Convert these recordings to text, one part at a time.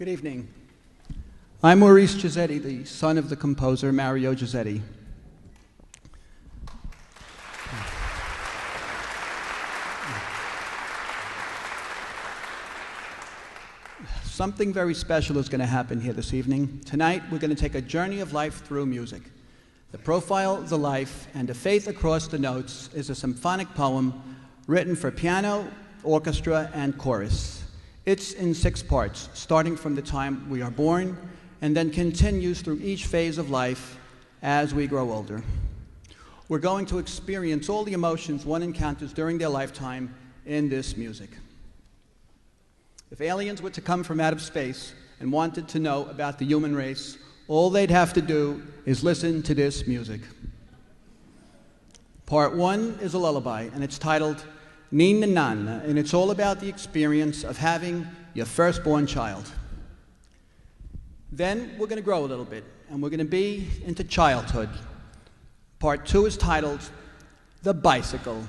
Good evening. I'm Maurice Jazzetti, the son of the composer Maurice Jazzetti. Something very special is going to happen here this evening. Tonight, we're going to take a journey of life through music. The Profile, the Life, and a Faith Across the Notes is a symphonic poem written for piano, orchestra, and chorus. It's in 6 parts, starting from the time we are born, and then continues through each phase of life as we grow older. We're going to experience all the emotions one encounters during their lifetime in this music. If aliens were to come from out of space and wanted to know about the human race, all they'd have to do is listen to this music. Part 1 is a lullaby, and it's titled Nina Nana, and it's all about the experience of having your firstborn child. Then we're going to grow a little bit, and we're going to be into childhood. Part 2 is titled The Bicycle,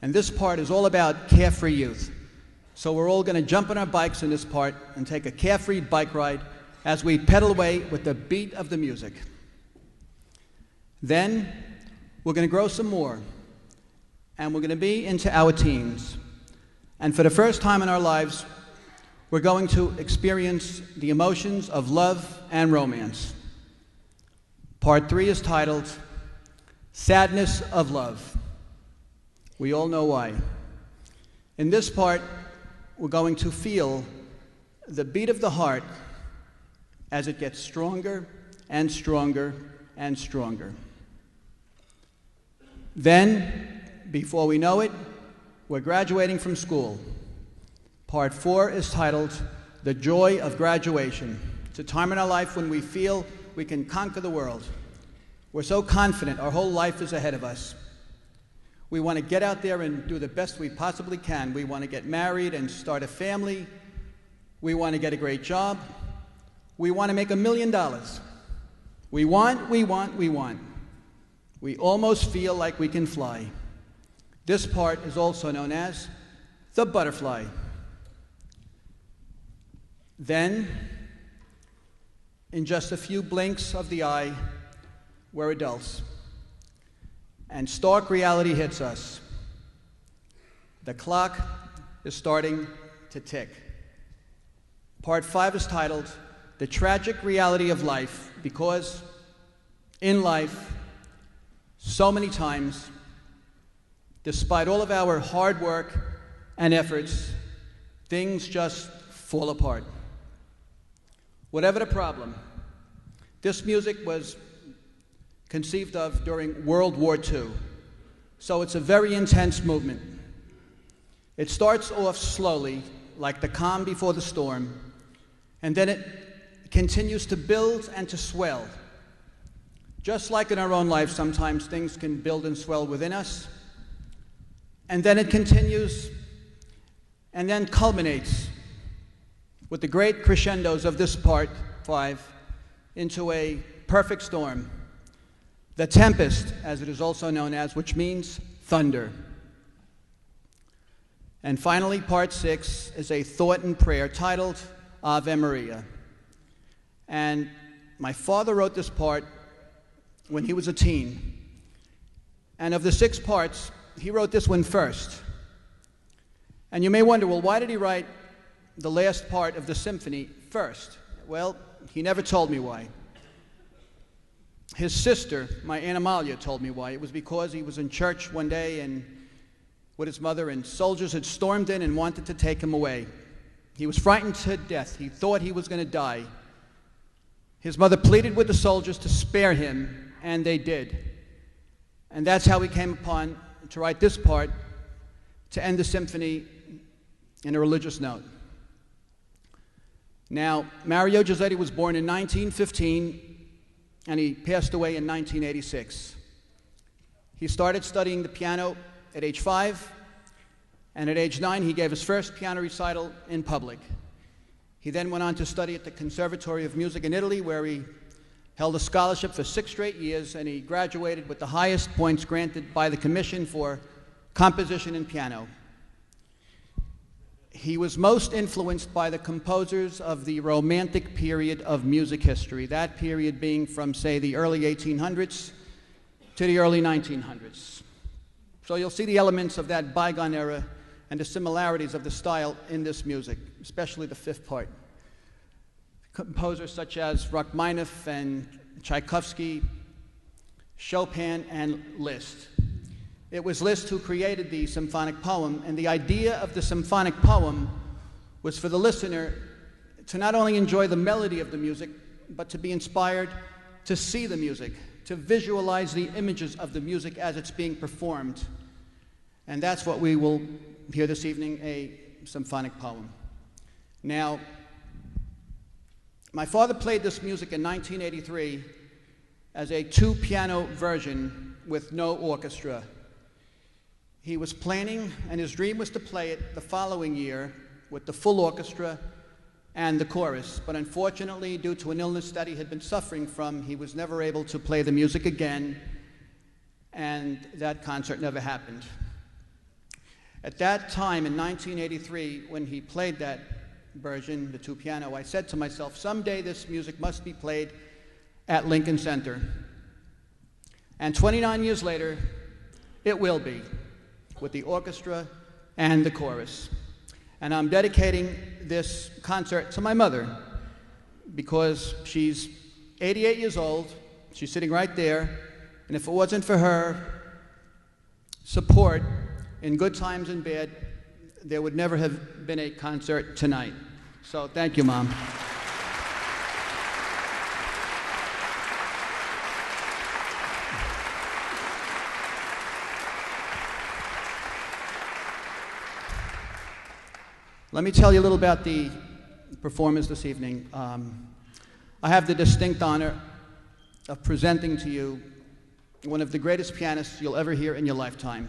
and this part is all about carefree youth. So we're all going to jump on our bikes in this part and take a carefree bike ride as we pedal away with the beat of the music. Then we're going to grow some more, and we're going to be into our teens. And for the first time in our lives, we're going to experience the emotions of love and romance. Part 3 is titled Sadness of Love. We all know why. In this part, we're going to feel the beat of the heart as it gets stronger and stronger and stronger. Then, before we know it, we're graduating from school. Part 4 is titled The Joy of Graduation. It's a time in our life when we feel we can conquer the world. We're so confident our whole life is ahead of us. We want to get out there and do the best we possibly can. We want to get married and start a family. We want to get a great job. We want to make $1 million. We want. We almost feel like we can fly. This part is also known as the butterfly. Then, in just a few blinks of the eye, we're adults. And stark reality hits us. The clock is starting to tick. Part 5 is titled The Tragic Reality of Life, because in life, so many times, despite all of our hard work and efforts, things just fall apart. Whatever the problem, this music was conceived of during World War II. So it's a very intense movement. It starts off slowly, like the calm before the storm, and then it continues to build and to swell. Just like in our own life, sometimes things can build and swell within us, and then it continues and then culminates with the great crescendos of this part 5 into a perfect storm. The Tempest, as it is also known as, which means thunder. And finally, part 6 is a thought and prayer titled Ave Maria. And my father wrote this part when he was a teen. And of the 6 parts, he wrote this one first. And you may wonder, well, why did he write the last part of the symphony first? Well, he never told me why. His sister, my Aunt Amalia, told me why. It was because he was in church one day and with his mother, and soldiers had stormed in and wanted to take him away. He was frightened to death. He thought he was going to die. His mother pleaded with the soldiers to spare him, and they did. And that's how he came upon to write this part to end the symphony in a religious note. Now, Maurice Jazzetti was born in 1915, and he passed away in 1986. He started studying the piano at age 5, and at age 9 he gave his first piano recital in public. He then went on to study at the Conservatory of Music in Italy, where he held a scholarship for 6 straight years, and he graduated with the highest points granted by the Commission for Composition in Piano. He was most influenced by the composers of the Romantic period of music history, that period being from, say, the early 1800s to the early 1900s. So you'll see the elements of that bygone era and the similarities of the style in this music, especially the fifth part. Composers such as Rachmaninoff and Tchaikovsky, Chopin, and Liszt. It was Liszt who created the symphonic poem, and the idea of the symphonic poem was for the listener to not only enjoy the melody of the music, but to be inspired to see the music, to visualize the images of the music as it's being performed. And that's what we will hear this evening, a symphonic poem. Now, my father played this music in 1983 as a two-piano version with no orchestra. He was planning, and his dream was to play it the following year with the full orchestra and the chorus, but unfortunately, due to an illness that he had been suffering from, he was never able to play the music again, and that concert never happened. At that time, in 1983, when he played that version, the two-piano, I said to myself, someday this music must be played at Lincoln Center. And 29 years later, it will be, with the orchestra and the chorus. And I'm dedicating this concert to my mother because she's 88 years old. She's sitting right there. And if it wasn't for her support in good times and bad, there would never have been a concert tonight. So thank you, Mom. Let me tell you a little about the performance this evening. I have the distinct honor of presenting to you one of the greatest pianists you'll ever hear in your lifetime.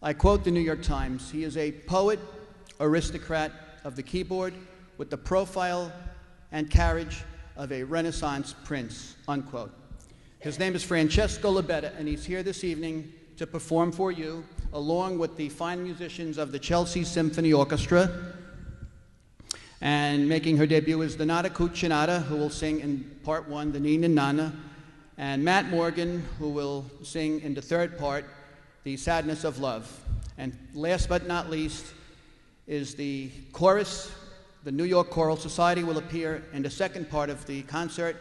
I quote the New York Times, "He is a poet, aristocrat of the keyboard with the profile and carriage of a Renaissance prince," unquote. His name is Francesco Labetta, and he's here this evening to perform for you, along with the fine musicians of the Chelsea Symphony Orchestra. And making her debut is Donata Cuccinata, who will sing in part one, the Nina Nana, and Matt Morgan, who will sing in the third part, the Sadness of Love. And last but not least is the chorus. The New York Choral Society will appear in the second part of the concert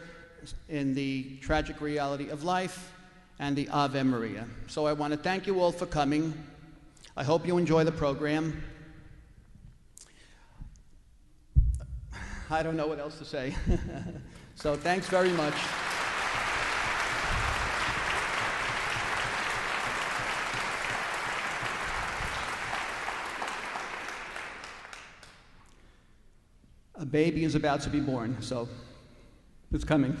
in the Tragic Reality of Life and the Ave Maria. So I want to thank you all for coming. I hope you enjoy the program. I don't know what else to say. So thanks very much. A baby is about to be born, so it's coming.